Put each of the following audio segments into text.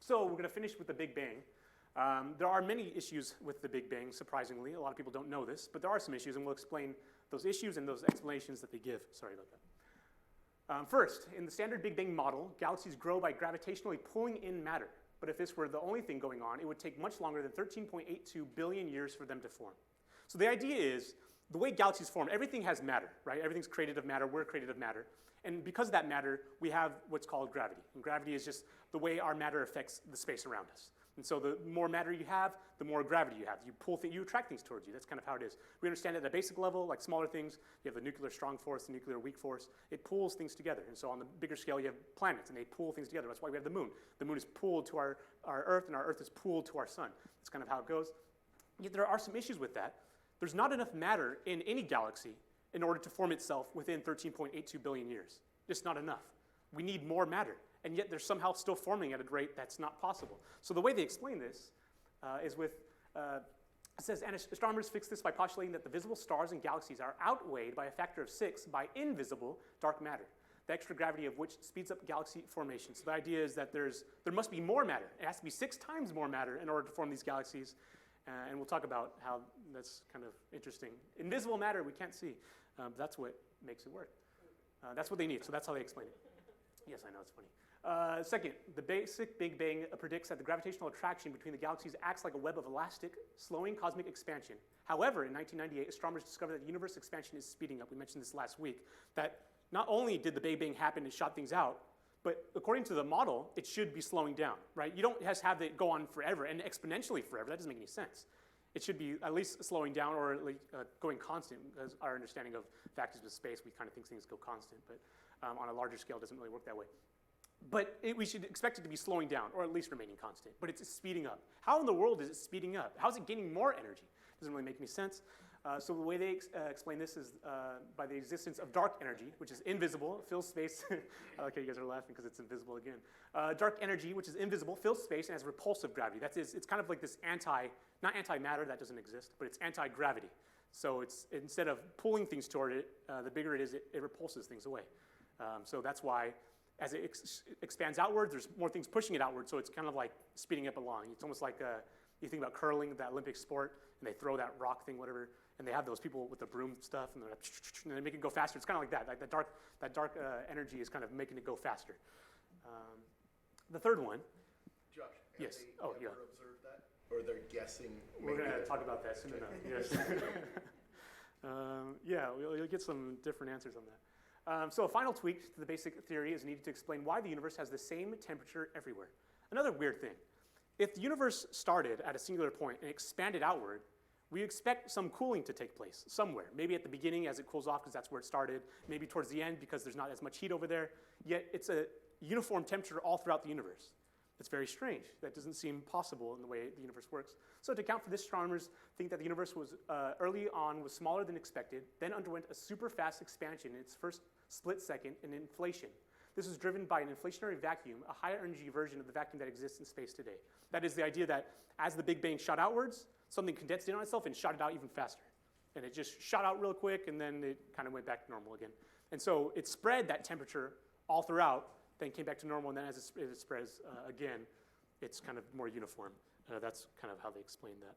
So we're going to finish with the Big Bang. There are many issues with the Big Bang, surprisingly. A lot of people don't know this, but there are some issues, and we'll explain those issues and those explanations that they give. Sorry about that. First, in the standard Big Bang model, galaxies grow by gravitationally pulling in matter. But if this were the only thing going on, it would take much longer than 13.82 billion years for them to form. So the idea is, the way galaxies form, everything has matter, right? Everything's created of matter, we're created of matter. And because of that matter, we have what's called gravity. And gravity is just the way our matter affects the space around us. And so the more matter you have, the more gravity you have. You attract things towards you. That's kind of how it is. We understand it at a basic level, like smaller things. You have the nuclear strong force, the nuclear weak force. It pulls things together. And so on the bigger scale, you have planets, and they pull things together. That's why we have the moon. The moon is pulled to our Earth, and our Earth is pulled to our sun. That's kind of how it goes. Yet there are some issues with that. There's not enough matter in any galaxy in order to form itself within 13.82 billion years. Just not enough. We need more matter. And yet they're somehow still forming at a rate that's not possible. So the way they explain this is with, it says, and astronomers fix this by postulating that the visible stars and galaxies are outweighed by a factor of 6 by invisible dark matter, the extra gravity of which speeds up galaxy formation. So the idea is that there must be more matter. It has to be 6 times more matter in order to form these galaxies. And we'll talk about how that's kind of interesting. Invisible matter we can't see. That's what makes it work. That's what they need, so that's how they explain it. Yes, I know, it's funny. Second, the basic Big Bang predicts that the gravitational attraction between the galaxies acts like a web of elastic, slowing cosmic expansion. However, in 1998, astronomers discovered that the universe expansion is speeding up. We mentioned this last week, that not only did the Big Bang happen and shot things out, but according to the model, it should be slowing down, right? You don't just have it go on forever and exponentially forever. That doesn't make any sense. It should be at least slowing down or at least going constant, because our understanding of factors with space, we kind of think things go constant, but on a larger scale, it doesn't really work that way. But we should expect it to be slowing down, or at least remaining constant, but it's speeding up. How in the world is it speeding up? How is it gaining more energy? Doesn't really make any sense. So the way they explain this is by the existence of dark energy, which is invisible, fills space. I like how you guys are laughing because it's invisible again. Dark energy, which is invisible, fills space and has repulsive gravity. That is, it's kind of like this not antimatter, that doesn't exist, but it's anti-gravity. So it's instead of pulling things toward it, the bigger it is, it repulses things away. So that's why as it expands outward, there's more things pushing it outward, so it's kind of like speeding up along. It's almost like you think about curling, that Olympic sport, and they throw that rock thing, whatever, and they have those people with the broom stuff, and they make it go faster. It's kind of like that. Like that dark energy is kind of making it go faster. The third one. Josh, yes. Have they ever observed that? Or they're guessing? We're going to talk about that soon enough. Yes. Yeah, you'll get some different answers on that. So a final tweak to the basic theory is needed to explain why the universe has the same temperature everywhere. Another weird thing. If the universe started at a singular point and expanded outward, we expect some cooling to take place somewhere. Maybe at the beginning as it cools off because that's where it started. Maybe towards the end because there's not as much heat over there. Yet it's a uniform temperature all throughout the universe. It's very strange. That doesn't seem possible in the way the universe works. So to account for this, astronomers think that the universe was early on was smaller than expected, then underwent a super fast expansion in its first split second in inflation. This was driven by an inflationary vacuum, a higher energy version of the vacuum that exists in space today. That is the idea that as the Big Bang shot outwards, something condensed in on itself and shot it out even faster. And it just shot out real quick, and then it kind of went back to normal again. And so it spread that temperature all throughout, then came back to normal, and then as it spreads again, it's kind of more uniform. That's kind of how they explain that.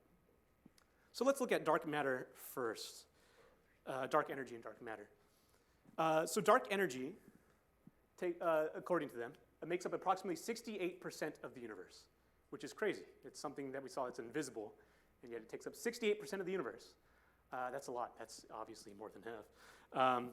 So let's look at dark matter first. Dark energy and dark matter. So dark energy, according to them, it makes up approximately 68% of the universe, which is crazy. It's something that we saw that's invisible, and yet it takes up 68% of the universe. That's a lot. That's obviously more than half.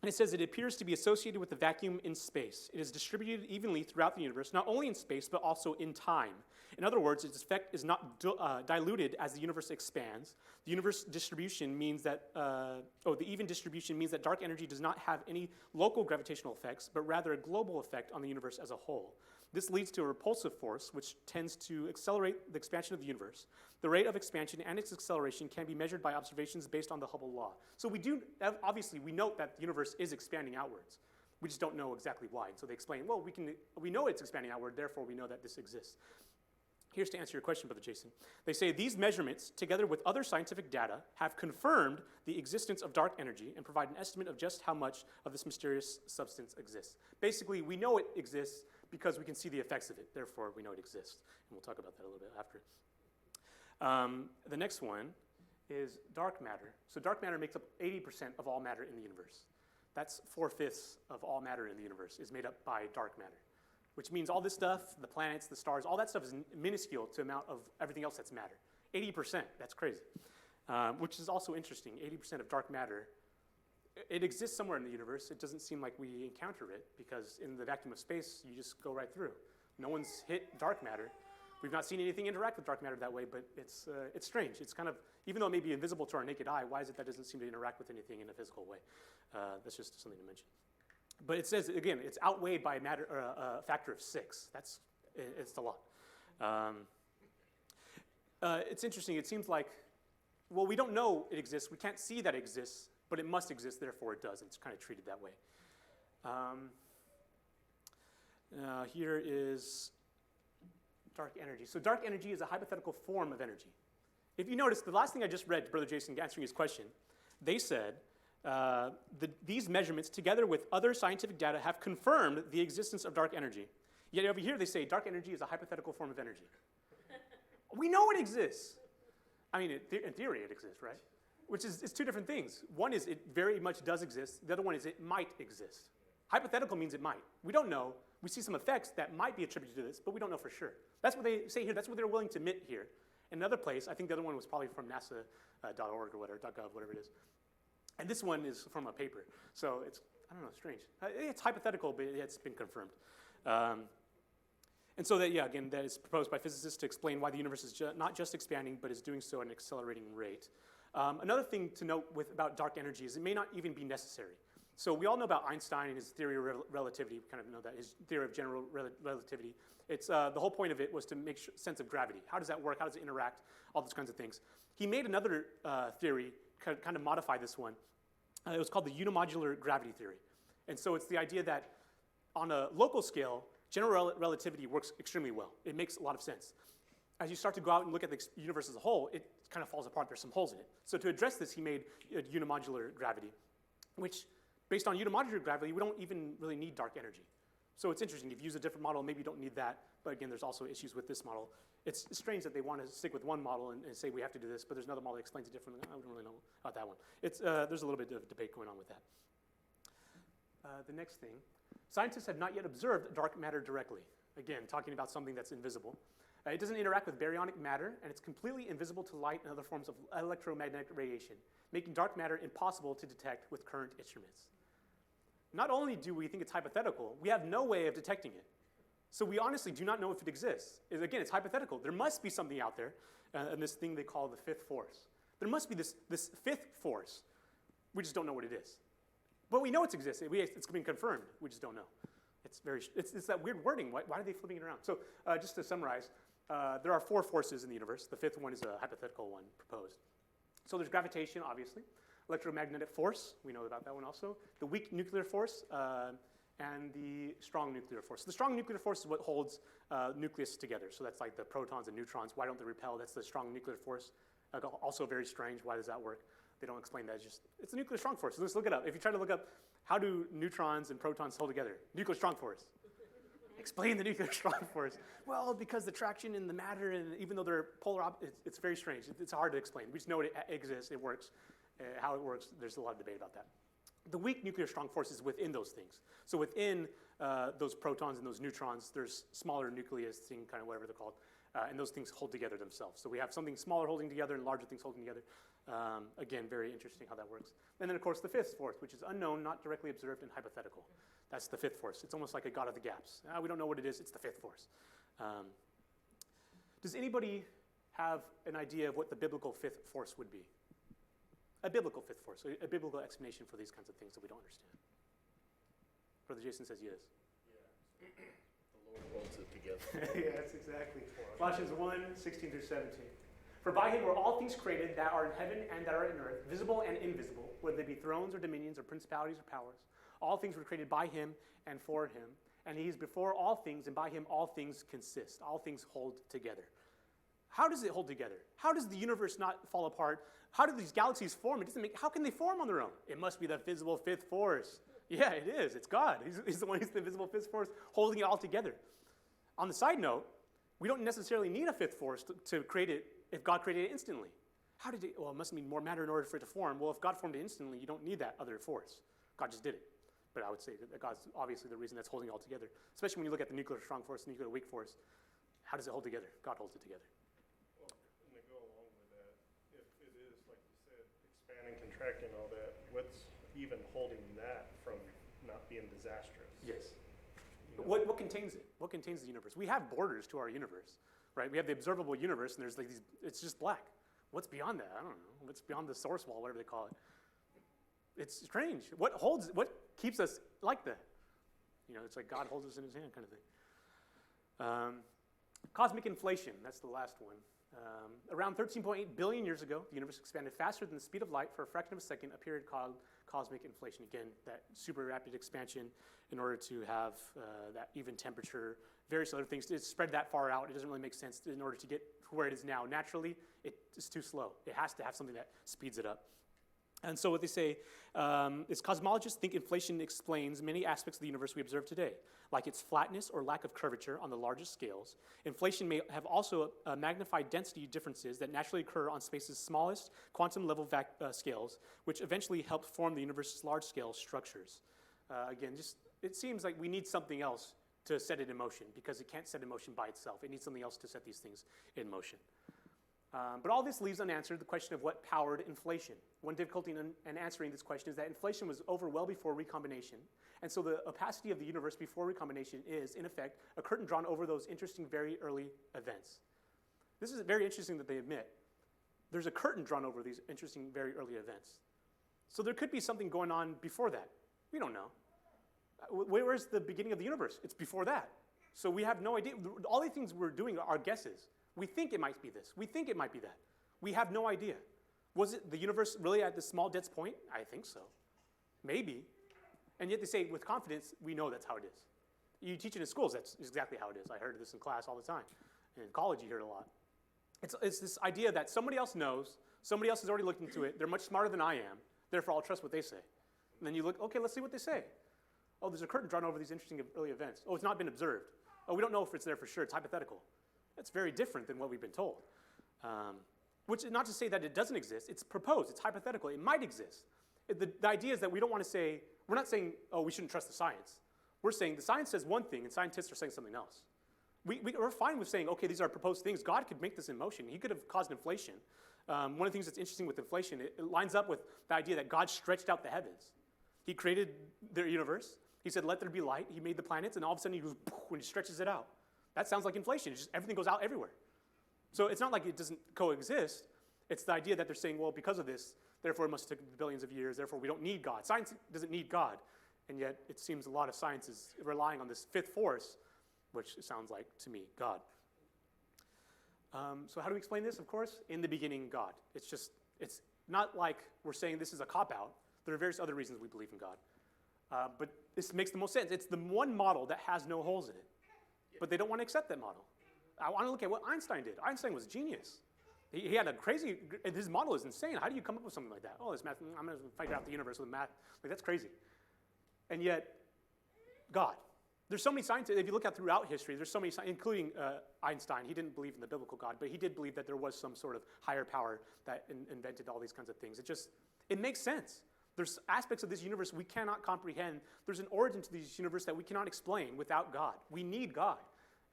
And it says it appears to be associated with the vacuum in space. It is distributed evenly throughout the universe, not only in space, but also in time. In other words, its effect is not diluted as the universe expands. The universe distribution means that, the even distribution means that dark energy does not have any local gravitational effects, but rather a global effect on the universe as a whole. This leads to a repulsive force, which tends to accelerate the expansion of the universe. The rate of expansion and its acceleration can be measured by observations based on the Hubble law. So obviously, we note that the universe is expanding outwards. We just don't know exactly why. And so they explain, well, we know it's expanding outward, therefore we know that this exists. Here's to answer your question, Brother Jason. They say these measurements, together with other scientific data, have confirmed the existence of dark energy and provide an estimate of just how much of this mysterious substance exists. Basically, we know it exists because we can see the effects of it. Therefore, we know it exists. And we'll talk about that a little bit after. The next one is dark matter. So dark matter makes up 80% of all matter in the universe. That's 4/5 of all matter in the universe is made up by dark matter, which means all this stuff, the planets, the stars, all that stuff is minuscule to the amount of everything else that's matter. 80%, that's crazy. Which is also interesting. 80% of dark matter, it exists somewhere in the universe. It doesn't seem like we encounter it because in the vacuum of space, you just go right through. No one's hit dark matter. We've not seen anything interact with dark matter that way, but it's strange. It's kind of, even though it may be invisible to our naked eye, why is it that doesn't seem to interact with anything in a physical way? That's just something to mention. But it says, again, it's outweighed by a factor of 6. It's a lot. It's interesting. It seems like, well, we don't know it exists. We can't see that it exists, but it must exist, therefore it does. It's kind of treated that way. Here is dark energy. So dark energy is a hypothetical form of energy. If you notice, the last thing I just read, Brother Jason answering his question, they said, these measurements, together with other scientific data, have confirmed the existence of dark energy. Yet over here they say dark energy is a hypothetical form of energy. We know it exists. I mean, in theory it exists, right? Which is two different things. One is it very much does exist. The other one is it might exist. Hypothetical means it might. We don't know. We see some effects that might be attributed to this, but we don't know for sure. That's what they say here. That's what they're willing to admit here. In another place, I think the other one was probably from NASA.org or whatever, .gov, whatever it is. And this one is from a paper. So it's, I don't know, strange. It's hypothetical, but it's been confirmed. And so that, yeah, again, that is proposed by physicists to explain why the universe is not just expanding, but is doing so at an accelerating rate. Another thing to note about dark energy is it may not even be necessary. So we all know about Einstein and his theory of relativity. We kind of know that, his theory of general relativity. It's, the whole point of it was to make sense of gravity. How does that work? How does it interact? All those kinds of things. He made another theory, kind of modify this one. It was called the unimodular gravity theory. And so it's the idea that on a local scale, general relativity works extremely well. It makes a lot of sense. As you start to go out and look at the universe as a whole, it kind of falls apart. There's some holes in it. So to address this, he made unimodular gravity, which, based on unimodular gravity, we don't even really need dark energy. So it's interesting. If you use a different model, maybe you don't need that. But again, there's also issues with this model. It's strange that they want to stick with one model and say we have to do this, but there's another model that explains it differently. I don't really know about that one. There's a little bit of debate going on with that. The next thing, scientists have not yet observed dark matter directly. Again, talking about something that's invisible. It doesn't interact with baryonic matter, and it's completely invisible to light and other forms of electromagnetic radiation, making dark matter impossible to detect with current instruments. Not only do we think it's hypothetical, we have no way of detecting it. So we honestly do not know if it exists. Again, it's hypothetical. There must be something out there, and this thing they call the fifth force. There must be this fifth force. We just don't know what it is. But we know it exists. It's been confirmed. We just don't know. It's that weird wording. Why are they flipping it around? So just to summarize, there are 4 forces in the universe. The 5th one is a hypothetical one proposed. So there's gravitation, obviously. Electromagnetic force, we know about that one also. The weak nuclear force, and the strong nuclear force. The strong nuclear force is what holds nucleus together. So that's like the protons and neutrons. Why don't they repel? That's the strong nuclear force. Also very strange. Why does that work? They don't explain that. It's a nuclear strong force. So let's look it up. If you try to look up how do neutrons and protons hold together, nuclear strong force. Explain the nuclear strong force. Well, because the traction in the matter, and even though they're polar opposites, it's very strange. It's hard to explain. We just know it exists. It works. How it works, there's a lot of debate about that. The weak nuclear strong force is within those things. So within those protons and those neutrons, there's smaller nucleus thing, kind of whatever they're called, and those things hold together themselves. So we have something smaller holding together and larger things holding together. Again, very interesting how that works. And then, of course, the 5th force, which is unknown, not directly observed, and hypothetical. That's the 5th force. It's almost like a god of the gaps. We don't know what it is. It's the 5th force. Does anybody have an idea of what the biblical 5th force would be? A biblical 5th force, a biblical explanation for these kinds of things that we don't understand. Brother Jason says yes. Yeah. The Lord holds it together. Yes, exactly. Colossians 1:16 through 17. For by him were all things created that are in heaven and that are in earth, visible and invisible, whether they be thrones or dominions or principalities or powers. All things were created by him and for him. And he is before all things, and by him all things consist. All things hold together. How does it hold together? How does the universe not fall apart? How do these galaxies form? How can they form on their own? It must be the visible 5th force. Yeah, it is. It's God. He's the one who's the invisible fifth force holding it all together. On the side note, we don't necessarily need a fifth force to create it if God created it instantly. How did it? Well, it must mean more matter in order for it to form. Well, if God formed it instantly, you don't need that other force. God just did it. But I would say that God's obviously the reason that's holding it all together, especially when you look at the nuclear strong force, the nuclear weak force. How does it hold together? God holds it together. Well, and to go along with that, if it is, like you said, expanding, contracting, all that, what's even holding that from not being disastrous? Yes. You know? What contains it? What contains the universe? We have borders to our universe, right? We have the observable universe, and there's like these, it's just black. What's beyond that? I don't know. What's beyond the source wall, whatever they call it? It's strange. What keeps us like that? You know, it's like God holds us in his hand kind of thing. Cosmic inflation, that's the last one. Around 13.8 billion years ago, the universe expanded faster than the speed of light for a fraction of a second, a period called cosmic inflation. Again, that super rapid expansion in order to have that even temperature, various other things. To spread that far out, it doesn't really make sense in order to get to where it is now. Naturally, it's too slow. It has to have something that speeds it up. And so what they say is cosmologists think inflation explains many aspects of the universe we observe today, like its flatness or lack of curvature on the largest scales. Inflation may have also magnified density differences that naturally occur on space's smallest quantum level scales, which eventually help form the universe's large-scale structures. Again, it seems like we need something else to set it in motion because it can't set in motion by itself. It needs something else to set these things in motion. But all this leaves unanswered the question of what powered inflation. One difficulty in answering this question is that inflation was over well before recombination, and so the opacity of the universe before recombination is, in effect, a curtain drawn over those interesting very early events. This is very interesting that they admit. There's a curtain drawn over these interesting very early events. So there could be something going on before that. We don't know. Where's the beginning of the universe? It's before that. So we have no idea. All the things we're doing are guesses. We think it might be this. We think it might be that. We have no idea. Was it the universe really at this small dense point? I think so. Maybe. And yet they say with confidence, we know that's how it is. You teach it in schools, that's exactly how it is. I heard this in class all the time. In college, you hear it a lot. It's this idea that somebody else knows, somebody else has already looked into it, they're much smarter than I am, therefore I'll trust what they say. And then you look, okay, let's see what they say. Oh, there's a curtain drawn over these interesting early events. Oh, it's not been observed. Oh, we don't know if it's there for sure, it's hypothetical. That's very different than what we've been told. Which is not to say that it doesn't exist. It's proposed. It's hypothetical. It might exist. The idea is that we don't want to say, we're not saying, oh, we shouldn't trust the science. We're saying the science says one thing and scientists are saying something else. We're fine with saying, okay, these are proposed things. God could make this in motion. He could have caused inflation. One of the things that's interesting with inflation, it lines up with the idea that God stretched out the heavens. He created the universe. He said, let there be light. He made the planets, and all of a sudden he goes, when he stretches it out. That sounds like inflation. It's just everything goes out everywhere. So it's not like it doesn't coexist. It's the idea that they're saying, well, because of this, therefore it must have taken billions of years, therefore we don't need God. Science doesn't need God. And yet it seems a lot of science is relying on this fifth force, which sounds like, to me, God. So how do we explain this? Of course, in the beginning, God. It's not like we're saying this is a cop-out. There are various other reasons we believe in God. But this makes the most sense. It's the one model that has no holes in it. But they don't want to accept that model. I want to look at what Einstein did. Einstein was a genius. He had a crazy, his model is insane. How do you come up with something like that? Oh, this math, I'm going to figure out the universe with math. Like, that's crazy. And yet, God. There's so many scientists, if you look at throughout history, there's so many, including Einstein. He didn't believe in the biblical God, but he did believe that there was some sort of higher power that invented all these kinds of things. It makes sense. There's aspects of this universe we cannot comprehend. There's an origin to this universe that we cannot explain without God. We need God.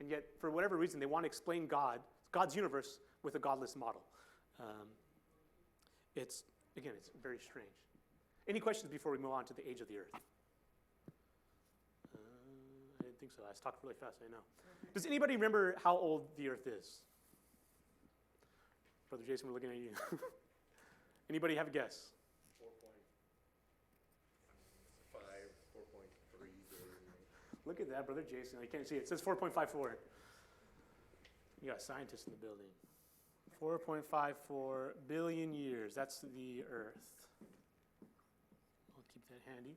And yet, for whatever reason, they want to explain God's universe with a godless model. It's very strange. Any questions before we move on to the age of the earth? I didn't think so. I talked really fast, I know. Does anybody remember how old the earth is? Brother Jason, we're looking at you. Anybody have a guess? 4.5, 4.3 billion. Look at that, Brother Jason. I can't see it. It says 4.54. You got scientists in the building. 4.54 billion years. That's the Earth. I'll keep that handy.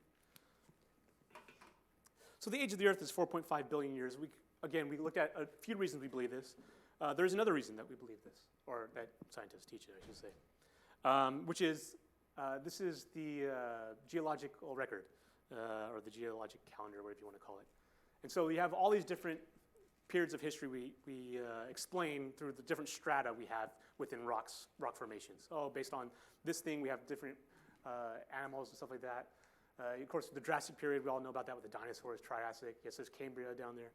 So the age of the Earth is 4.5 billion years. We looked at a few reasons we believe this. There's another reason that we believe this, or that scientists teach it, I should say, which is this is the geological record. or the geologic calendar, whatever you want to call it. And so you have all these different periods of history we explain through the different strata we have within rock formations. Oh, based on this thing, we have different animals and stuff like that. Of course, the Jurassic period, we all know about that with the dinosaurs, Triassic. Yes, there's Cambria down there.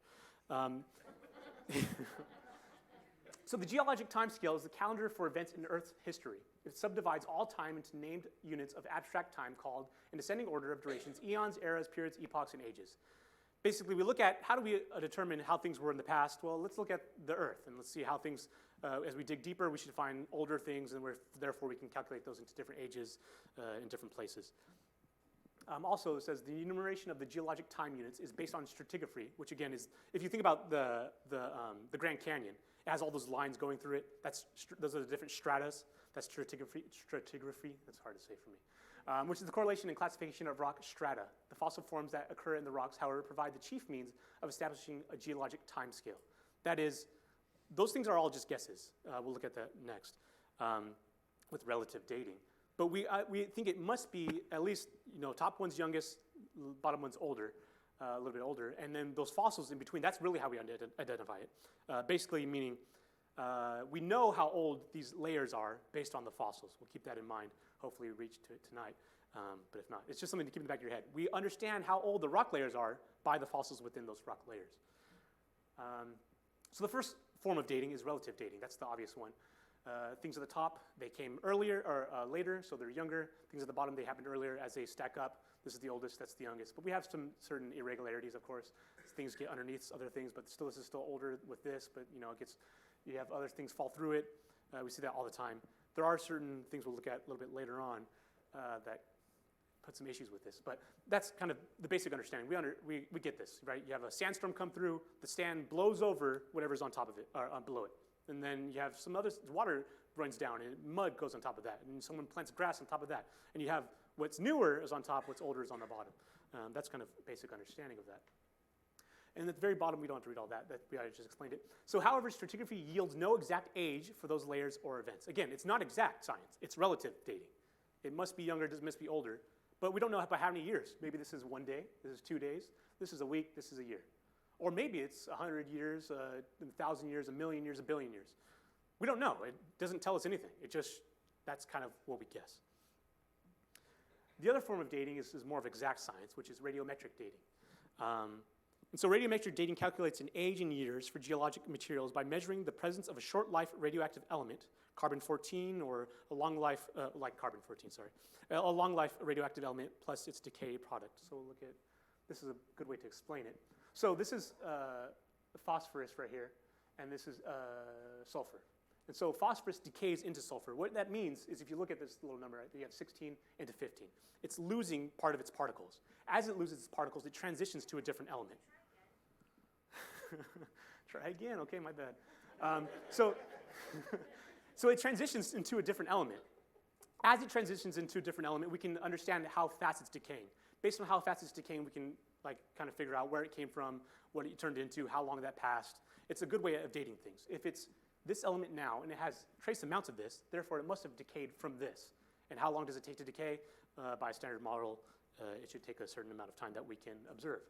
So the geologic time scale is the calendar for events in Earth's history. It subdivides all time into named units of abstract time called, in descending order of durations, eons, eras, periods, epochs, and ages. Basically, we look at how do we determine how things were in the past? Well, let's look at the Earth, and let's see how things, as we dig deeper, we should find older things, and therefore we can calculate those into different ages in different places. Also, it says the enumeration of the geologic time units is based on stratigraphy, which again is, if you think about the Grand Canyon, it has all those lines going through it. Those are the different stratas. That's stratigraphy. That's hard to say for me. Which is the correlation and classification of rock strata. The fossil forms that occur in the rocks, however, provide the chief means of establishing a geologic time scale. That is, those things are all just guesses. We'll look at that next with relative dating. But we think it must be at least, top one's youngest, bottom one's older, a little bit older, and then those fossils in between, that's really how we identify it. Basically meaning we know how old these layers are based on the fossils. We'll keep that in mind. Hopefully we reach to it tonight, but if not, it's just something to keep in the back of your head. We understand how old the rock layers are by the fossils within those rock layers. So the first form of dating is relative dating. That's the obvious one. Things at the top, they came earlier or later, so they're younger. Things at the bottom, they happened earlier as they stack up. This is the oldest, that's the youngest. But we have some certain irregularities, of course. Things get underneath other things, but still, this is still older with this, but you have other things fall through it. We see that all the time. There are certain things we'll look at a little bit later on that put some issues with this, but that's kind of the basic understanding. We get this, right? You have a sandstorm come through, the sand blows over whatever's on top of it, or below it. And then you have some other, water runs down and mud goes on top of that. And someone plants grass on top of that. And you have what's newer is on top, what's older is on the bottom. That's kind of basic understanding of that. And at the very bottom, we don't have to read all that. I just explained it. So however, stratigraphy yields no exact age for those layers or events. Again, it's not exact science. It's relative dating. It must be younger, it must be older. But we don't know by how many years. Maybe this is 1 day, this is 2 days, this is a week, this is a year. Or maybe it's 100 years, 1,000 years, 1,000,000 years, 1,000,000,000 years. We don't know. It doesn't tell us anything. That's kind of what we guess. The other form of dating is more of exact science, which is radiometric dating. And so radiometric dating calculates an age in years for geologic materials by measuring the presence of a short-life radioactive element, carbon-14, or a long-life, like carbon-14, sorry, a long-life radioactive element plus its decay product. So we'll look at, this is a good way to explain it. So this is phosphorus right here, and this is sulfur. And so phosphorus decays into sulfur. What that means is if you look at this little number, right, you have 16 into 15. It's losing part of its particles. As it loses its particles, it transitions to a different element. Try again, okay, my bad. So it transitions into a different element. As it transitions into a different element, we can understand how fast it's decaying. Based on how fast it's decaying, we can kind of figure out where it came from, what it turned into, how long that passed. It's a good way of dating things. If it's this element now, and it has trace amounts of this, therefore it must have decayed from this. And how long does it take to decay? By a standard model, it should take a certain amount of time that we can observe.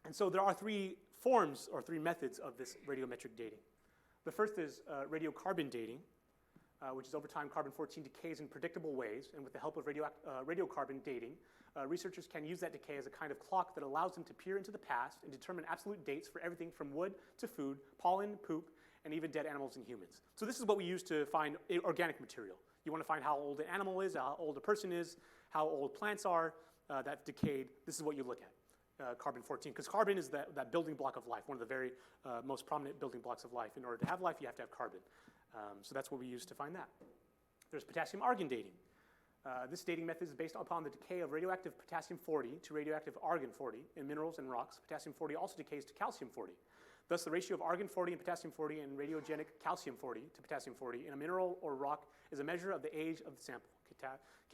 And so there are 3 forms or 3 methods of this radiometric dating. The first is radiocarbon dating, which is over time carbon-14 decays in predictable ways, and with the help of radiocarbon dating, researchers can use that decay as a kind of clock that allows them to peer into the past and determine absolute dates for everything from wood to food, pollen, poop, and even dead animals and humans. So this is what we use to find organic material. You want to find how old an animal is, how old a person is, how old plants are that decayed. This is what you look at, carbon-14, because carbon is that building block of life, one of the very most prominent building blocks of life. In order to have life, you have to have carbon. So that's what we use to find that. There's potassium-argon dating. This dating method is based upon the decay of radioactive potassium-40 to radioactive argon-40 in minerals and rocks. Potassium-40 also decays to calcium-40. Thus, the ratio of argon-40 and potassium-40 and radiogenic calcium-40 to potassium-40 in a mineral or rock is a measure of the age of the sample.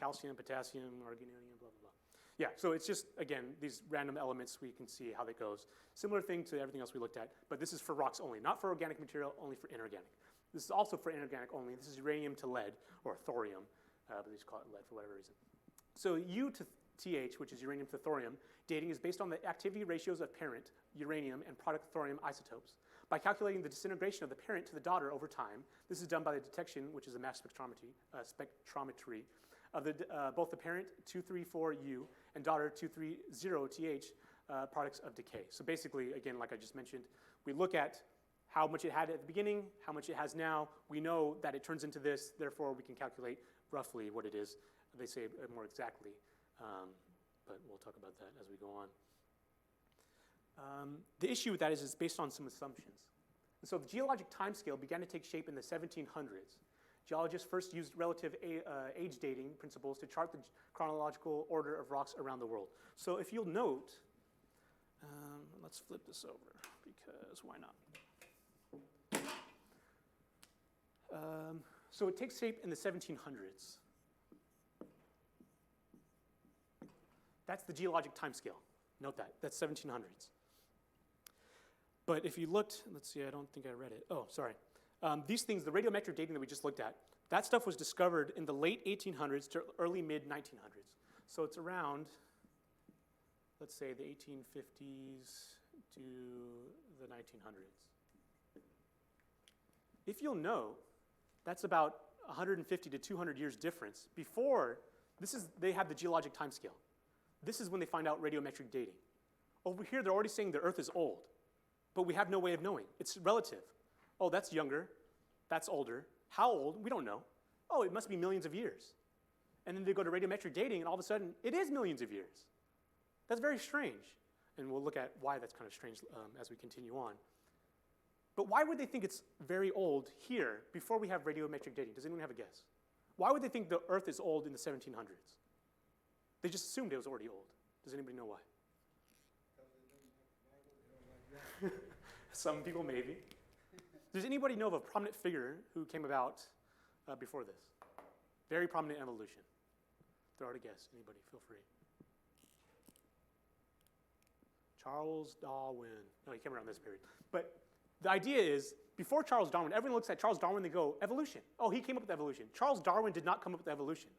Calcium, potassium, argoninium, blah, blah, blah. Yeah, so it's just, again, these random elements, we can see how that goes. Similar thing to everything else we looked at, but this is for rocks only, not for organic material, only for inorganic. This is also for inorganic only. This is uranium to lead, or thorium, but they just call it lead for whatever reason. So TH, which is uranium to thorium, dating is based on the activity ratios of parent, uranium, and product thorium isotopes. By calculating the disintegration of the parent to the daughter over time, this is done by the detection, which is a mass spectrometry of both the parent 234U and daughter 230TH products of decay. So basically, again, like I just mentioned, we look at how much it had at the beginning, how much it has now. We know that it turns into this, therefore we can calculate roughly what it is. They say more exactly, but we'll talk about that as we go on. The issue with that is it's based on some assumptions. And so the geologic timescale began to take shape in the 1700s. Geologists first used relative age dating principles to chart the chronological order of rocks around the world. So if you'll note, let's flip this over, because why not? So it takes shape in the 1700s. That's the geologic timescale. Note that. That's 1700s. But if you looked, let's see, I don't think I read it. Oh, sorry. These things, the radiometric dating that we just looked at, that stuff was discovered in the late 1800s to early mid-1900s. So it's around, let's say, the 1850s to the 1900s. If you'll know, that's about 150 to 200 years difference before, they have the geologic timescale. This is when they find out radiometric dating. Over here, they're already saying the Earth is old, but we have no way of knowing. It's relative. Oh, that's younger. That's older. How old? We don't know. Oh, it must be millions of years. And then they go to radiometric dating, and all of a sudden, it is millions of years. That's very strange. And we'll look at why that's kind of strange as we continue on. But why would they think it's very old here before we have radiometric dating? Does anyone have a guess? Why would they think the Earth is old in the 1700s? They just assumed it was already old. Does anybody know why? Some people maybe. Does anybody know of a prominent figure who came about before this? Very prominent in evolution. Throw out a guess. Anybody, feel free. Charles Darwin. No, he came around this period. But the idea is, before Charles Darwin, everyone looks at Charles Darwin, they go, evolution. Oh, he came up with evolution. Charles Darwin did not come up with evolution.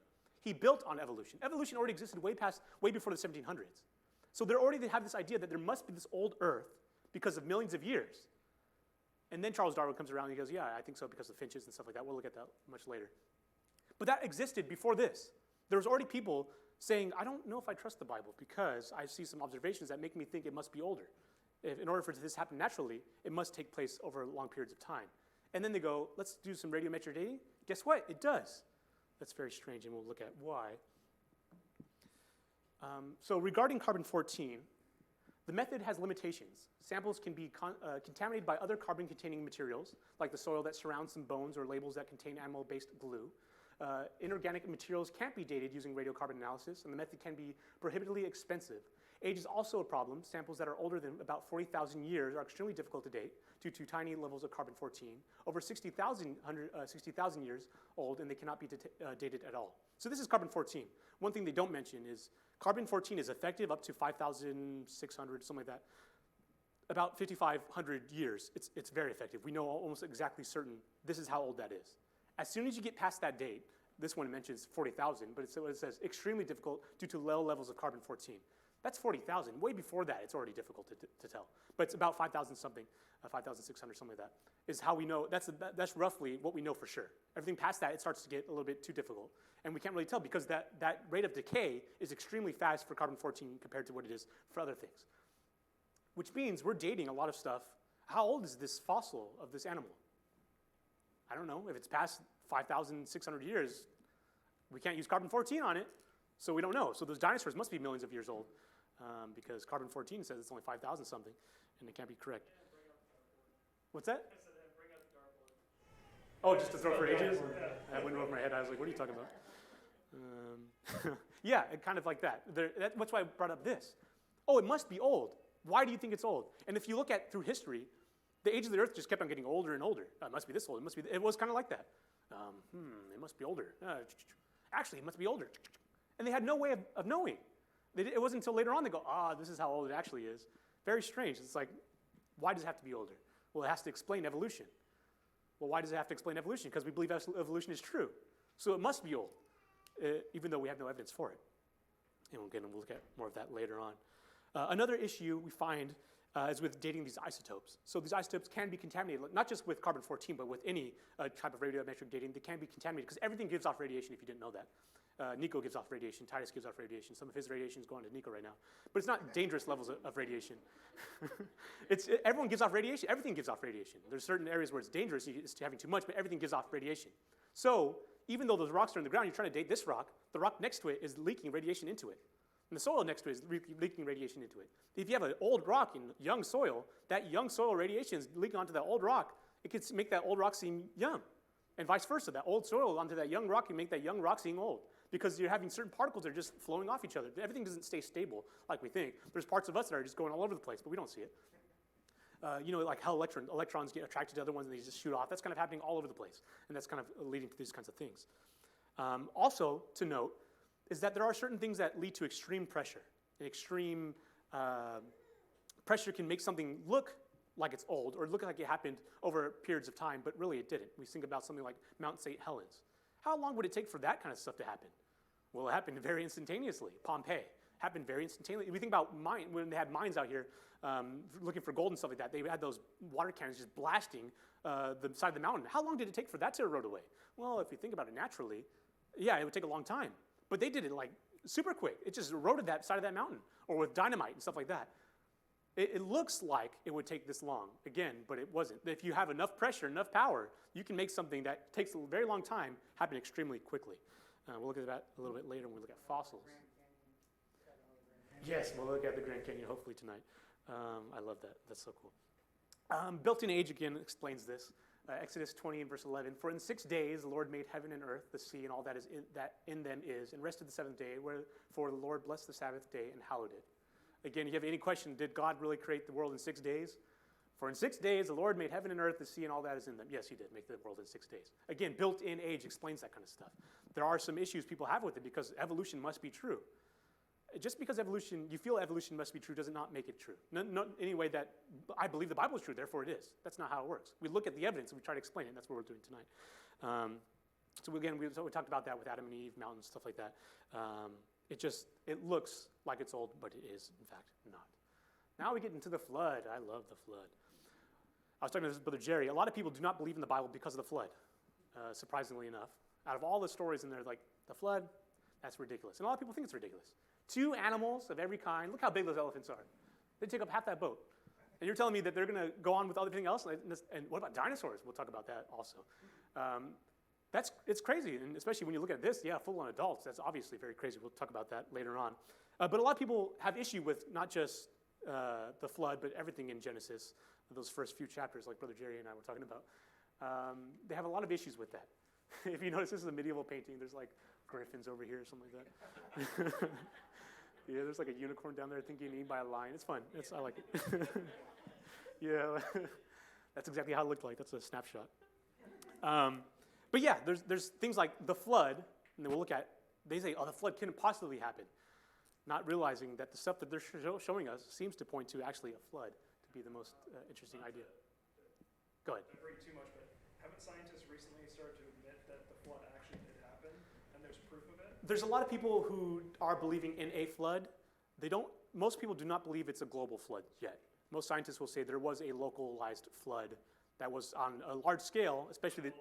He built on evolution. Evolution already existed way before the 1700s. So they have this idea that there must be this old Earth because of millions of years. And then Charles Darwin comes around and he goes, yeah, I think so because of finches and stuff like that. We'll look at that much later. But that existed before this. There was already people saying, I don't know if I trust the Bible because I see some observations that make me think it must be older. In order for this to happen naturally, it must take place over long periods of time. And then they go, let's do some radiometric dating. Guess what? It does. That's very strange, and we'll look at why. So regarding carbon-14, the method has limitations. Samples can be contaminated by other carbon-containing materials, like the soil that surrounds some bones or labels that contain animal-based glue. Inorganic materials can't be dated using radiocarbon analysis, and the method can be prohibitively expensive. Age is also a problem. Samples that are older than about 40,000 years are extremely difficult to date due to tiny levels of carbon-14. Over 60,000 years old, and they cannot be dated at all. So this is carbon-14. One thing they don't mention is carbon-14 is effective up to 5,600, something like that. About 5,500 years, it's very effective. We know almost exactly certain this is how old that is. As soon as you get past that date, this one mentions 40,000, but it says extremely difficult due to low levels of carbon-14. That's 40,000. Way before that, it's already difficult to tell. But it's about 5,000 something, 5,600, something like that, is how we know. That's roughly what we know for sure. Everything past that, it starts to get a little bit too difficult. And we can't really tell because that rate of decay is extremely fast for carbon-14 compared to what it is for other things. Which means we're dating a lot of stuff. How old is this fossil of this animal? I don't know. If it's past 5,600 years, we can't use carbon-14 on it, so we don't know. So those dinosaurs must be millions of years old because carbon-14 says it's only 5,000 something, and it can't be correct. What's that? I said, bring out the dartboard. Oh, just to throw for ages? That went over my head. I was like, what are you talking about? Yeah, kind of like that. That's why I brought up this. Oh, it must be old. Why do you think it's old? And if you look at through history, the age of the Earth just kept on getting older and older. It must be this old. It was kind of like that. It must be older. Actually, it must be older. And they had no way of knowing. It wasn't until later on they go, this is how old it actually is. Very strange. It's like, why does it have to be older? Well, it has to explain evolution. Well, why does it have to explain evolution? Because we believe evolution is true. So it must be old, even though we have no evidence for it. And we'll look at more of that later on. Another issue we find is with dating these isotopes. So these isotopes can be contaminated, not just with carbon-14, but with any type of radiometric dating. They can be contaminated because everything gives off radiation, if you didn't know that. Nico gives off radiation, Titus gives off radiation. Some of his radiation is going to Nico right now. But it's not dangerous levels of radiation. Everyone gives off radiation. Everything gives off radiation. There's certain areas where it's dangerous, it's having too much, but everything gives off radiation. So even though those rocks are in the ground, you're trying to date this rock, the rock next to it is leaking radiation into it. And the soil next to it is leaking radiation into it. If you have an old rock in young soil, that young soil radiation is leaking onto that old rock. It can make that old rock seem young. And vice versa, that old soil onto that young rock can make that young rock seem old. Because you're having certain particles that are just flowing off each other. Everything doesn't stay stable like we think. There's parts of us that are just going all over the place, but we don't see it. Like how electrons get attracted to other ones and they just shoot off. That's kind of happening all over the place. And that's kind of leading to these kinds of things. Also, to note, is that there are certain things that lead to extreme pressure. And extreme pressure can make something look like it's old or look like it happened over periods of time, but really it didn't. We think about something like Mount St. Helens. How long would it take for that kind of stuff to happen? Well, it happened very instantaneously. Pompeii happened very instantaneously. We think about when they had mines out here looking for gold and stuff like that, they had those water cannons just blasting the side of the mountain. How long did it take for that to erode away? Well, if you think about it naturally, yeah, it would take a long time. But they did it like super quick. It just eroded that side of that mountain, or with dynamite and stuff like that. It looks like it would take this long, again, but it wasn't. If you have enough pressure, enough power, you can make something that takes a very long time happen extremely quickly. We'll look at that a little bit later when we look at fossils. Yes, we'll look at the Grand Canyon hopefully tonight. I love that. That's so cool. Built-in age, again, explains this. Exodus 20 and verse 11. For in 6 days the Lord made heaven and earth, the sea, and all that in them is, and rested the seventh day. Wherefore the Lord blessed the Sabbath day and hallowed it. Again, if you have any question, did God really create the world in 6 days? For in 6 days the Lord made heaven and earth, the sea, and all that is in them. Yes, he did make the world in 6 days. Again, built-in age explains that kind of stuff. There are some issues people have with it because evolution must be true. Just because you feel evolution must be true does not make it true. Not any way that I believe the Bible is true, therefore it is. That's not how it works. We look at the evidence and we try to explain it, and that's what we're doing tonight. So again, we talked about that with Adam and Eve, mountains, stuff like that. It looks like it's old, but it is, in fact, not. Now we get into the flood. I love the flood. I was talking to this Brother Jerry. A lot of people do not believe in the Bible because of the flood, surprisingly enough. Out of all the stories in there, like the flood, that's ridiculous. And a lot of people think it's ridiculous. 2 animals of every kind. Look how big those elephants are. They take up half that boat. And you're telling me that they're going to go on with everything else? And what about dinosaurs? We'll talk about that also. It's crazy, and especially when you look at this, yeah, full-on adults, that's obviously very crazy. We'll talk about that later on. But a lot of people have issue with not just the flood, but everything in Genesis, those first few chapters, like Brother Jerry and I were talking about. They have a lot of issues with that. If you notice, this is a medieval painting. There's like griffins over here or something like that. Yeah, there's like a unicorn down there thinking eaten by a lion. It's fun. I like it. Yeah, that's exactly how it looked like. That's a snapshot. But yeah, there's things like the flood, and then we'll look at, they say, oh, the flood couldn't possibly happen, not realizing that the stuff that they're showing us seems to point to actually a flood to be the most interesting idea. Go ahead. Not bring too much, but haven't scientists recently started to admit that the flood actually did happen, and there's proof of it? There's a lot of people who are believing in a flood. Most people do not believe it's a global flood yet. Most scientists will say there was a localized flood that was on a large scale, especially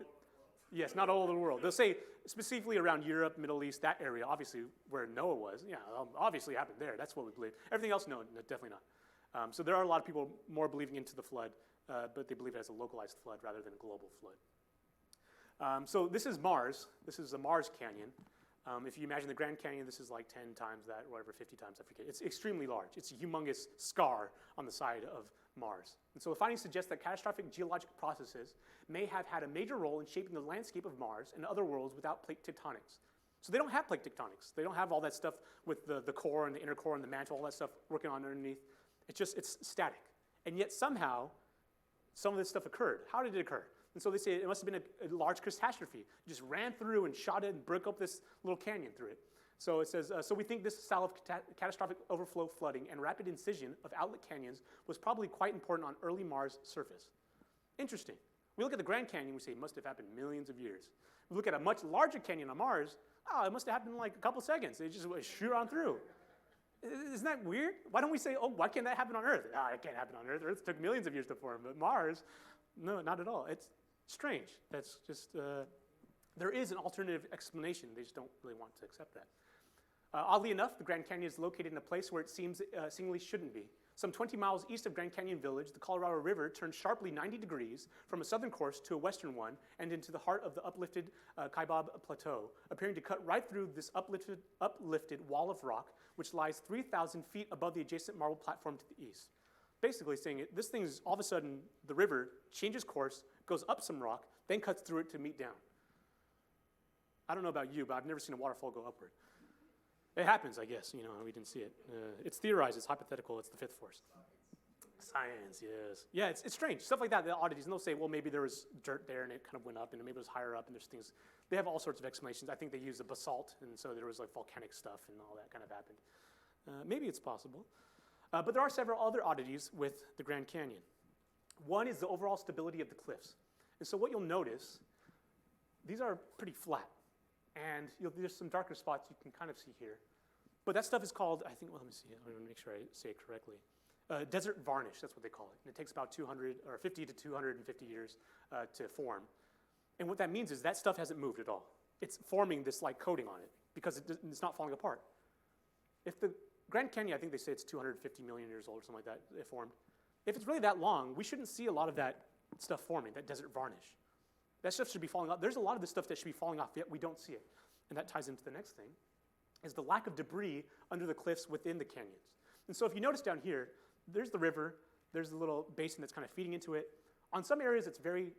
yes, not all over the world. They'll say specifically around Europe, Middle East, that area, obviously where Noah was. Yeah, obviously it happened there. That's what we believe. Everything else, no, definitely not. So there are a lot of people more believing into the flood, but they believe it as a localized flood rather than a global flood. So this is Mars. This is the Mars Canyon. If you imagine the Grand Canyon, this is like 10 times that, or whatever, 50 times, I forget. It's extremely large. It's a humongous scar on the side of Mars. And so the findings suggest that catastrophic geologic processes may have had a major role in shaping the landscape of Mars and other worlds without plate tectonics. So they don't have plate tectonics. They don't have all that stuff with the core and the inner core and the mantle, all that stuff working on underneath. It's static. And yet somehow, some of this stuff occurred. How did it occur? And so they say it must have been a large catastrophe. It just ran through and shot it and broke up this little canyon through it. So it says, so we think this style of catastrophic overflow flooding and rapid incision of outlet canyons was probably quite important on early Mars' surface. Interesting. We look at the Grand Canyon, we say it must have happened millions of years. We look at a much larger canyon on Mars, it must have happened in like a couple seconds. It just shoot on through. Isn't that weird? Why don't we say, oh, why can't that happen on Earth? Ah, it can't happen on Earth. Earth took millions of years to form, but Mars, no, not at all. It's strange. That's just, there is an alternative explanation. They just don't really want to accept that. Oddly enough, the Grand Canyon is located in a place where it seemingly shouldn't be. Some 20 miles east of Grand Canyon Village, the Colorado River turns sharply 90 degrees from a southern course to a western one and into the heart of the uplifted Kaibab Plateau, appearing to cut right through this uplifted wall of rock, which lies 3,000 feet above the adjacent marble platform to the east. Basically saying this thing is all of a sudden, the river changes course, goes up some rock, then cuts through it to meet down. I don't know about you, but I've never seen a waterfall go upward. It happens, I guess. We didn't see it. It's theorized. It's hypothetical. It's the fifth force. Science, yes. Yeah, it's strange. Stuff like that, the oddities. And they'll say, well, maybe there was dirt there and it kind of went up, and maybe it was higher up, and there's things. They have all sorts of explanations. I think they used a basalt, and so there was like volcanic stuff, and all that kind of happened. Maybe it's possible. But there are several other oddities with the Grand Canyon. One is the overall stability of the cliffs. And so what you'll notice, these are pretty flat. And there's some darker spots you can kind of see here. But that stuff is called, I think, well, let me see. I want to make sure I say it correctly. Desert varnish, that's what they call it. And it takes about 50 to 250 years to form. And what that means is that stuff hasn't moved at all. It's forming this like coating on it because it's not falling apart. If the Grand Canyon, I think they say it's 250 million years old or something like that, it formed. If it's really that long, we shouldn't see a lot of that stuff forming, that desert varnish. That stuff should be falling off. There's a lot of this stuff that should be falling off, yet we don't see it. And that ties into the next thing, is the lack of debris under the cliffs within the canyons. And so if you notice down here, there's the river, there's the little basin that's kind of feeding into it. On some areas, it's very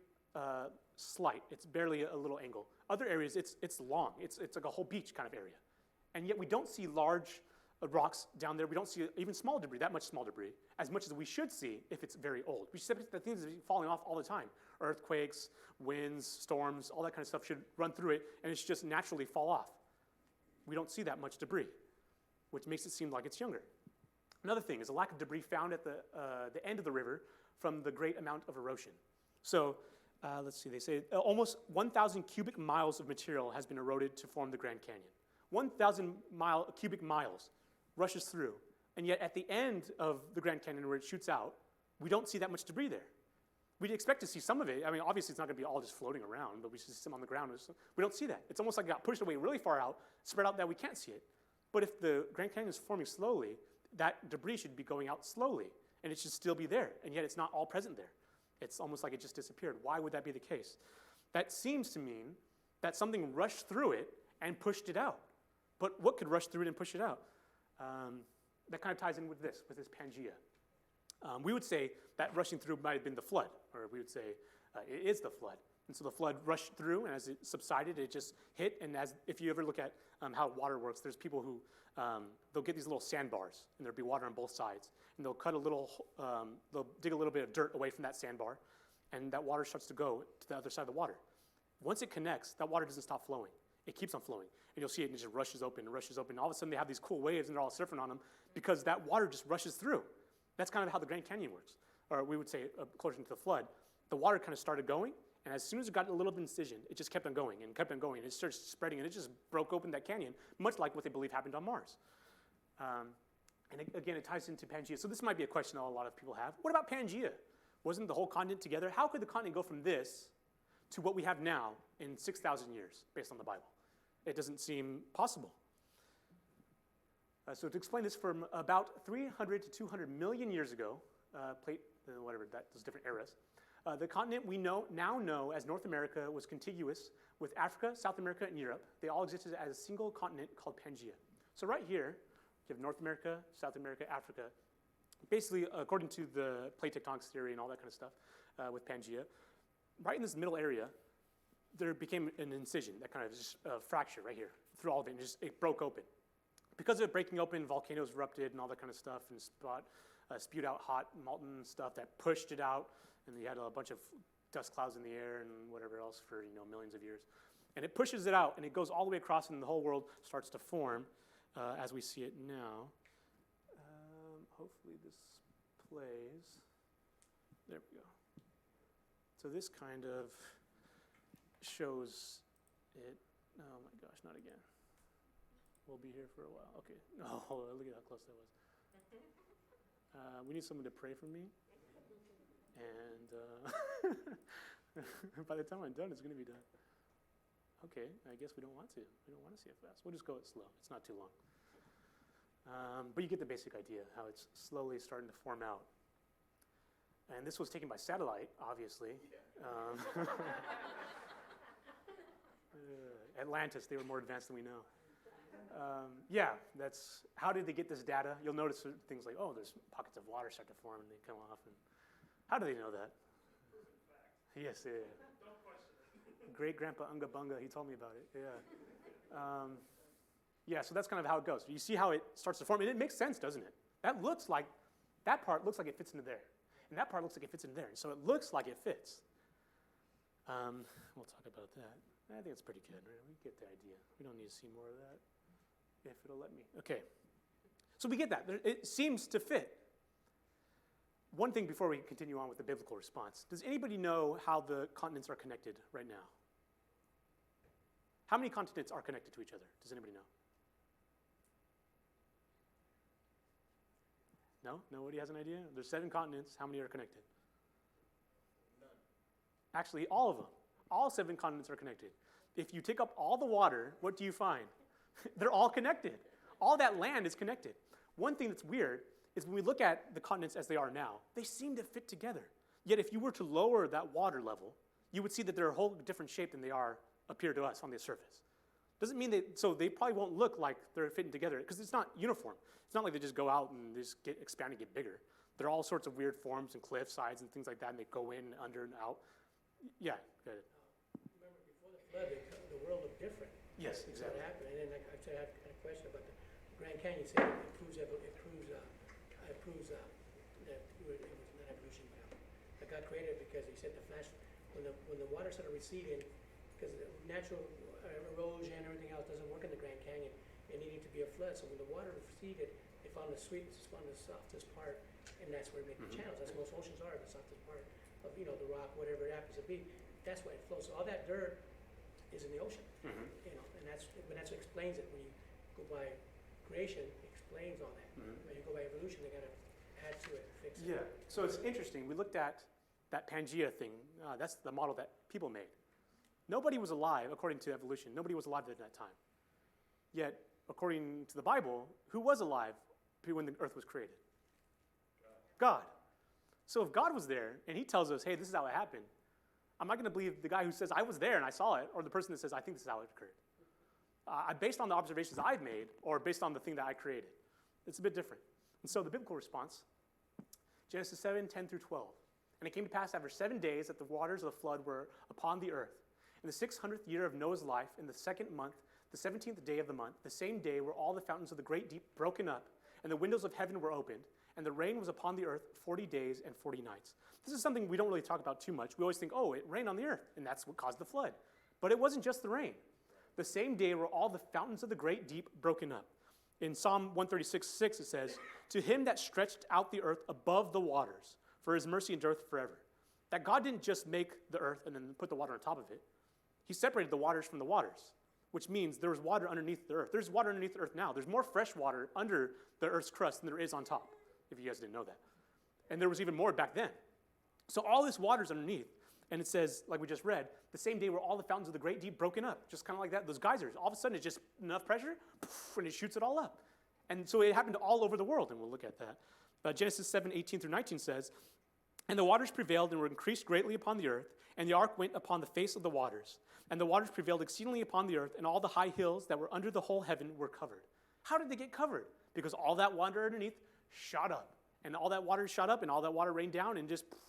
slight. It's barely a little angle. Other areas, it's long. It's like a whole beach kind of area. And yet we don't see large rocks down there. We don't see even small debris, that much small debris, as much as we should see if it's very old. We should see the things that are falling off all the time. Earthquakes, winds, storms, all that kind of stuff should run through it, and it should just naturally fall off. We don't see that much debris, which makes it seem like it's younger. Another thing is a lack of debris found at the end of the river from the great amount of erosion. So let's see, they say almost 1,000 cubic miles of material has been eroded to form the Grand Canyon. 1,000 cubic miles rushes through, and yet at the end of the Grand Canyon where it shoots out, we don't see that much debris there. We'd expect to see some of it. I mean, obviously it's not going to be all just floating around, but we see some on the ground. We don't see that. It's almost like it got pushed away really far out, spread out that we can't see it. But if the Grand Canyon is forming slowly, that debris should be going out slowly, and it should still be there, and yet it's not all present there. It's almost like it just disappeared. Why would that be the case? That seems to mean that something rushed through it and pushed it out. But what could rush through it and push it out? That kind of ties in with this Pangea. We would say that rushing through might have been the flood, or we would say it is the flood. And so the flood rushed through, and as it subsided, it just hit. And if you ever look at how water works, there's people who, they'll get these little sandbars, and there'll be water on both sides. And they'll they'll dig a little bit of dirt away from that sandbar, and that water starts to go to the other side of the water. Once it connects, that water doesn't stop flowing. It keeps on flowing. And you'll see it, and it just rushes open and rushes open. And all of a sudden, they have these cool waves, and they're all surfing on them because that water just rushes through. That's kind of how the Grand Canyon works. Or we would say, according to the flood, the water kind of started going, and as soon as it got a little bit incision, it just kept on going and kept on going. And it started spreading, and it just broke open that canyon, much like what they believe happened on Mars. And again, it ties into Pangea. So this might be a question that a lot of people have. What about Pangea? Wasn't the whole continent together? How could the continent go from this to what we have now in 6,000 years, based on the Bible? It doesn't seem possible. So to explain this, from about 300 to 200 million years ago, those different eras, the continent we now know as North America was contiguous with Africa, South America, and Europe. They all existed as a single continent called Pangea. So right here, you have North America, South America, Africa. Basically, according to the plate tectonics theory and all that kind of stuff with Pangea, right in this middle area, there became an incision, that kind of just fracture right here through all of it, and it broke open. Because of it breaking open, volcanoes erupted and all that kind of stuff, and spewed out hot molten stuff that pushed it out, and you had a bunch of dust clouds in the air and whatever else for millions of years. And it pushes it out, and it goes all the way across, and the whole world starts to form as we see it now. Hopefully this plays. There we go. So this kind of shows it. Oh my gosh, not again. We'll be here for a while. Okay. Oh, look at how close that was. We need someone to pray for me. And by the time I'm done, it's going to be done. Okay, I guess we don't want to. We don't want to see it fast. We'll just go it slow. It's not too long. But you get the basic idea, how it's slowly starting to form out. And this was taken by satellite, obviously. Atlantis, they were more advanced than we know. That's how did they get this data? You'll notice things like, oh, there's pockets of water start to form and they come off. And how do they know that? Yes, yeah. Don't question it. Great Grandpa Unga Bunga, he told me about it. Yeah. So that's kind of how it goes. You see how it starts to form, and it makes sense, doesn't it? That part looks like it fits into there, and that part looks like it fits into there. And so it looks like it fits. We'll talk about that. I think it's pretty good, right? We get the idea. We don't need to see more of that, if it'll let me. Okay. So we get that. It seems to fit. One thing before we continue on with the biblical response. Does anybody know how the continents are connected right now? How many continents are connected to each other? Does anybody know? No? Nobody has an idea? There's 7 continents. How many are connected? None. Actually, all of them. All 7 continents are connected. If you take up all the water, what do you find? They're all connected. All that land is connected. One thing that's weird is when we look at the continents as they are now, they seem to fit together. Yet if you were to lower that water level, you would see that they're a whole different shape than they appear to us on the surface. Doesn't mean so they probably won't look like they're fitting together because it's not uniform. It's not like they just go out and they just expand and get bigger. There are all sorts of weird forms and cliff sides and things like that, and they go in, under, and out. Yeah, go ahead. Remember, before the flood, the world looked different. Yes, That's exactly. what happened. And then I said I had a question about the Grand Canyon. You said it proves that it was not evolution, that God created it because he said the flash when the water started receding, because the natural erosion and everything else doesn't work in the Grand Canyon. It needed to be a flood. So when the water receded, they found the sweetest, found the softest part, and that's where it made the channels. That's what most oceans are, the softest part of the rock, whatever it happens to be. That's why it flows. So all that dirt is in the ocean, and that's what explains it. When you go by creation, it explains all that. When you go by evolution, they gotta add to it, fix it. Yeah, so it's interesting. We looked at that Pangea thing. That's the model that people made. Nobody was alive, according to evolution. Nobody was alive at that time. Yet, according to the Bible, who was alive when the earth was created? God. So if God was there and he tells us, hey, this is how it happened, I'm not going to believe the guy who says, I was there and I saw it, or the person that says, I think this is how it occurred. Based on the observations I've made, or based on the thing that I created. It's a bit different. And so the biblical response, Genesis 7, 10 through 12. And it came to pass after 7 days that the waters of the flood were upon the earth. In the 600th year of Noah's life, in the 2nd month, the 17th day of the month, the same day were all the fountains of the great deep broken up, and the windows of heaven were opened, and the rain was upon the earth 40 days and 40 nights. This is something we don't really talk about too much. We always think, oh, it rained on the earth, and that's what caused the flood. But it wasn't just the rain. The same day were all the fountains of the great deep broken up. In Psalm 136:6 it says, to him that stretched out the earth above the waters, for his mercy endureth forever. That God didn't just make the earth and then put the water on top of it. He separated the waters from the waters, which means there was water underneath the earth. There's water underneath the earth now. There's more fresh water under the earth's crust than there is on top, if you guys didn't know that. And there was even more back then. So all this water's underneath. And it says, like we just read, the same day were all the fountains of the great deep broken up, just kind of like that, those geysers. All of a sudden, it's just enough pressure, poof, and it shoots it all up. And so it happened all over the world, and we'll look at that. Genesis 7, 18 through 19 says, and the waters prevailed and were increased greatly upon the earth, and the ark went upon the face of the waters. And the waters prevailed exceedingly upon the earth, and all the high hills that were under the whole heaven were covered. How did they get covered? Because all that water underneath shot up. And all that water shot up, and all that water rained down, and just poof.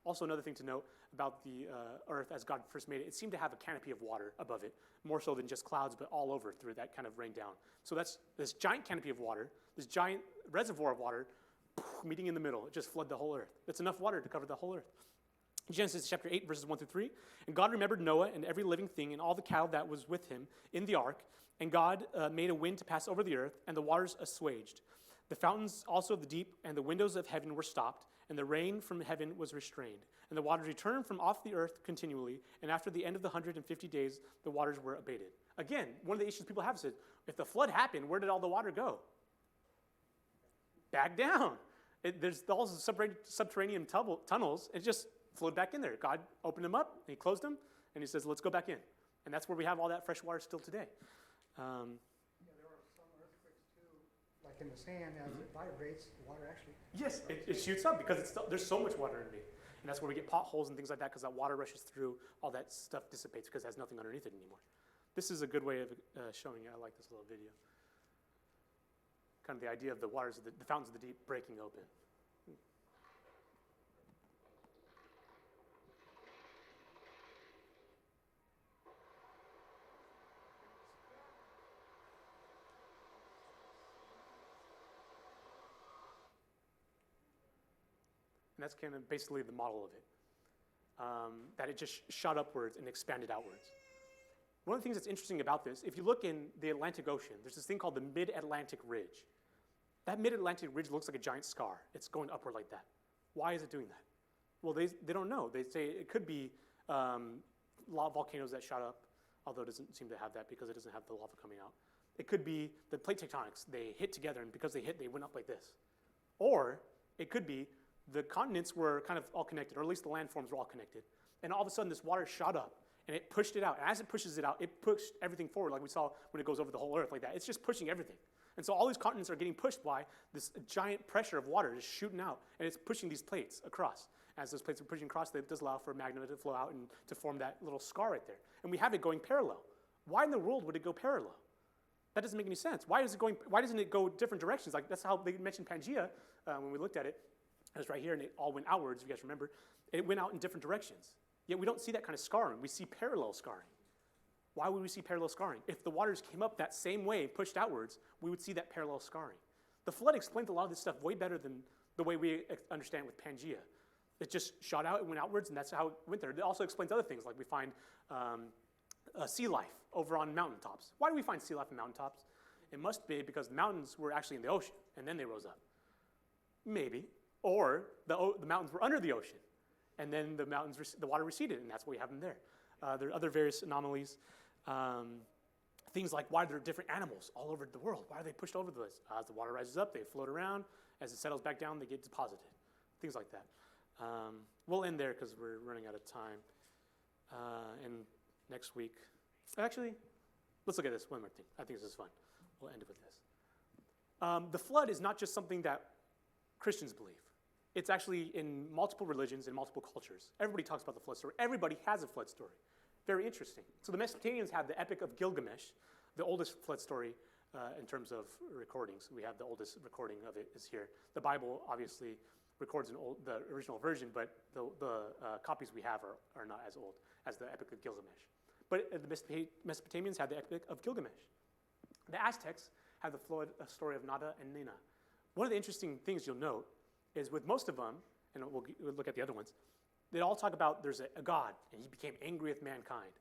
Also, another thing to note about the earth as God first made it, it seemed to have a canopy of water above it, more so than just clouds, but all over through that kind of rain down. So that's this giant canopy of water, this giant reservoir of water, meeting in the middle. It just flooded the whole earth. That's enough water to cover the whole earth. Genesis chapter 8, verses 1 through 3. And God remembered Noah and every living thing and all the cattle that was with him in the ark. And God made a wind to pass over the earth, and the waters assuaged. The fountains also of the deep and the windows of heaven were stopped, and the rain from heaven was restrained. And the waters returned from off the earth continually, and after the end of the 150 days, the waters were abated. Again, one of the issues people have is, if the flood happened, where did all the water go? Back down. There's all the subterranean tunnels. It just flowed back in there. God opened them up, and he closed them, and he says, let's go back in. And that's where we have all that fresh water still today. Yeah, there are some earthquakes too, like in the sand, as it vibrates, the water actually. Yes, it shoots up because there's so much water underneath. And that's where we get potholes and things like that, because that water rushes through, all that stuff dissipates because it has nothing underneath it anymore. This is a good way of showing it. I like this little video. Kind of the idea of the waters, of the fountains of the deep breaking open. And that's kind of basically the model of it, that it just shot upwards and expanded outwards. One of the things that's interesting about this, if you look in the Atlantic Ocean, there's this thing called the Mid-Atlantic Ridge. That Mid-Atlantic Ridge looks like a giant scar. It's going upward like that. Why is it doing that? Well, they don't know. They say it could be volcanoes that shot up, although it doesn't seem to have that because it doesn't have the lava coming out. It could be the plate tectonics. They hit together, and because they hit, they went up like this. Or it could be the continents were kind of all connected, or at least the landforms were all connected. And all of a sudden, this water shot up, and it pushed it out. And as it pushes it out, it pushed everything forward, like we saw when it goes over the whole earth like that. It's just pushing everything. And so all these continents are getting pushed by this giant pressure of water just shooting out, and it's pushing these plates across. As those plates are pushing across, that does allow for magma to flow out and to form that little scar right there. And we have it going parallel. Why in the world would it go parallel? That doesn't make any sense. Why doesn't it go different directions? Like that's how they mentioned Pangea when we looked at it. It was right here, and it all went outwards, if you guys remember. It went out in different directions. Yet we don't see that kind of scarring. We see parallel scarring. Why would we see parallel scarring? If the waters came up that same way and pushed outwards, we would see that parallel scarring. The flood explains a lot of this stuff way better than the way we understand with Pangea. It just shot out, it went outwards, and that's how it went there. It also explains other things, like we find sea life over on mountaintops. Why do we find sea life in mountaintops? It must be because the mountains were actually in the ocean, and then they rose up. Maybe. Or the mountains were under the ocean, and then the water receded, and that's why we have them there. There are other various anomalies. Things like why there are different animals all over the world. Why are they pushed over this? As the water rises up, they float around. As it settles back down, they get deposited. Things like that. We'll end there because we're running out of time. And next week, actually, let's look at this one more thing. I think this is fun. We'll end it with this. The flood is not just something that Christians believe. It's actually in multiple religions and multiple cultures. Everybody talks about the flood story. Everybody has a flood story. Very interesting. So the Mesopotamians had the Epic of Gilgamesh, the oldest flood story in terms of recordings. We have the oldest recording of it is here. The Bible obviously records the original version, but the copies we have are not as old as the Epic of Gilgamesh. But the Mesopotamians had the Epic of Gilgamesh. The Aztecs have the flood story of Nada and Nina. One of the interesting things you'll note is with most of them, and we'll look at the other ones, they all talk about there's a God, and he became angry with mankind.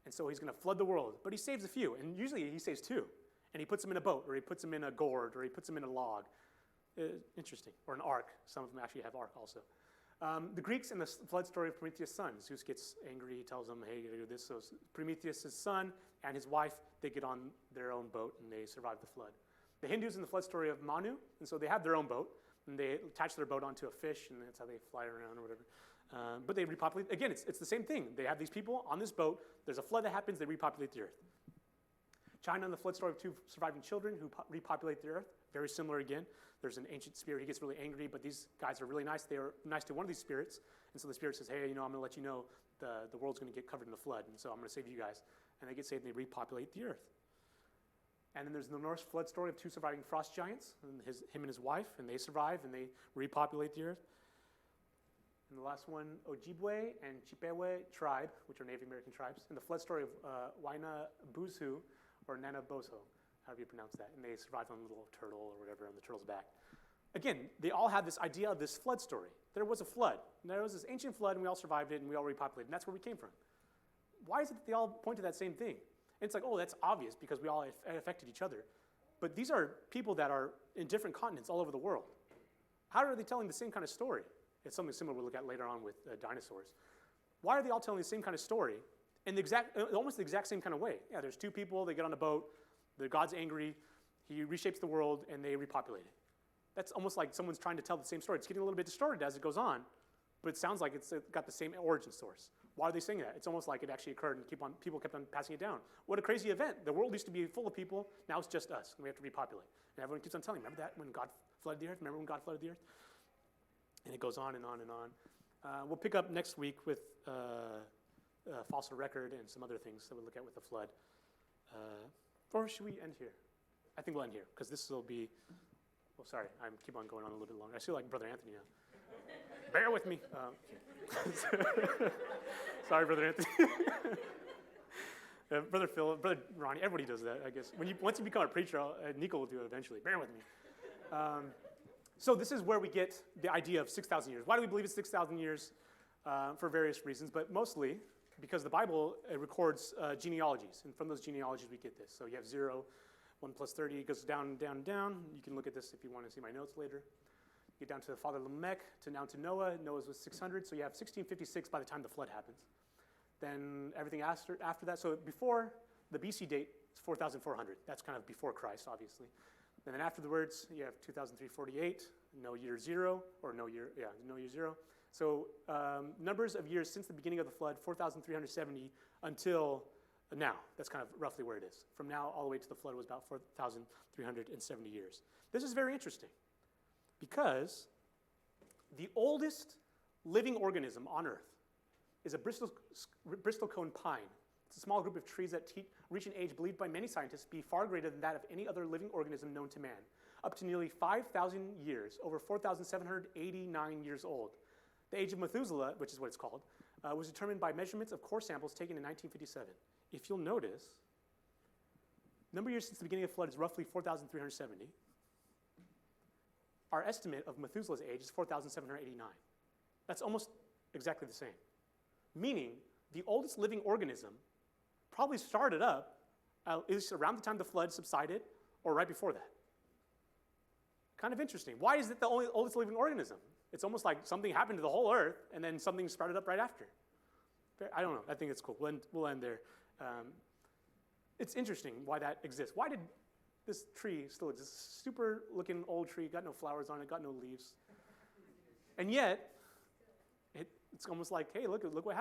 And so he's going to flood the world, but he saves a few, and usually he saves two. And he puts them in a boat, or he puts them in a gourd, or he puts them in a log. Interesting. Or an ark. Some of them actually have ark also. The Greeks in the flood story of Prometheus' son, Zeus gets angry, he tells them, hey, you gotta do this. So Prometheus' son and his wife, they get on their own boat, and they survive the flood. The Hindus in the flood story of Manu, and so they have their own boat, and they attach their boat onto a fish, and that's how they fly around or whatever. But they repopulate. Again, it's the same thing. They have these people on this boat. There's a flood that happens. They repopulate the earth. China in the flood story of two surviving children who repopulate the earth. Very similar again. There's an ancient spirit. He gets really angry, but these guys are really nice. They are nice to one of these spirits. And so the spirit says, hey, I'm going to let you know the world's going to get covered in the flood. And so I'm going to save you guys. And they get saved and they repopulate the earth. And then there's the Norse flood story of two surviving frost giants, and him and his wife, and they survive and they repopulate the earth. And the last one, Ojibwe and Chippewa tribe, which are Native American tribes, and the flood story of Waina Buzu or Nanaboso, however you pronounce that, and they survived on a little turtle or whatever on the turtle's back. Again, they all have this idea of this flood story. There was a flood. And there was this ancient flood, and we all survived it, and we all repopulated, and that's where we came from. Why is it that they all point to that same thing? And it's like, oh, that's obvious because we all affected each other. But these are people that are in different continents all over the world. How are they telling the same kind of story? It's something similar we'll look at later on with dinosaurs. Why are they all telling the same kind of story in almost the exact same kind of way? Yeah, there's two people, they get on a boat, God's angry, he reshapes the world, and they repopulate it. That's almost like someone's trying to tell the same story. It's getting a little bit distorted as it goes on, but it sounds like it's got the same origin source. Why are they saying that? It's almost like it actually occurred and people kept on passing it down. What a crazy event. The world used to be full of people, now it's just us, and we have to repopulate. And everyone keeps on telling, remember that when God flooded the earth? Remember when God flooded the earth? And it goes on and on and on. We'll pick up next week with fossil record and some other things that we'll look at with the flood. Or should we end here? I think we'll end here, because this will be, well, sorry, I keep on going on a little bit longer. I feel like Brother Anthony now. Bear with me. Sorry, Brother Anthony. Brother Phil, Brother Ronnie, everybody does that, I guess. Once you become a preacher, Nico will do it eventually. Bear with me. So this is where we get the idea of 6,000 years. Why do we believe it's 6,000 years? For various reasons, but mostly because the Bible records genealogies, and from those genealogies we get this. So you have 0, 1 plus 30, it goes down, down, down. You can look at this if you want to see my notes later. Get down to the father Lamech, down to Noah. Noah's was 600, so you have 1656 by the time the flood happens. Then everything after that, so before the BC date, it's 4,400. That's kind of before Christ, obviously. And then afterwards, you have 2,348, no year 0, or no year 0. So numbers of years since the beginning of the flood, 4,370 until now. That's kind of roughly where it is. From now all the way to the flood was about 4,370 years. This is very interesting because the oldest living organism on Earth is a bristlecone pine. It's a small group of trees that reach an age believed by many scientists to be far greater than that of any other living organism known to man, up to nearly 5,000 years, over 4,789 years old. The age of Methuselah, which is what it's called, was determined by measurements of core samples taken in 1957. If you'll notice, number of years since the beginning of the flood is roughly 4,370. Our estimate of Methuselah's age is 4,789. That's almost exactly the same. Meaning, the oldest living organism probably started up is around the time the flood subsided or right before that. Kind of interesting. Why is it the only oldest living organism? It's almost like something happened to the whole earth and then something sprouted up right after. I don't know. I think it's cool. We'll end there. It's interesting why that exists. Why did this tree still exist? Super looking old tree, got no flowers on it, got no leaves. And yet, it's almost like, hey, look what happened.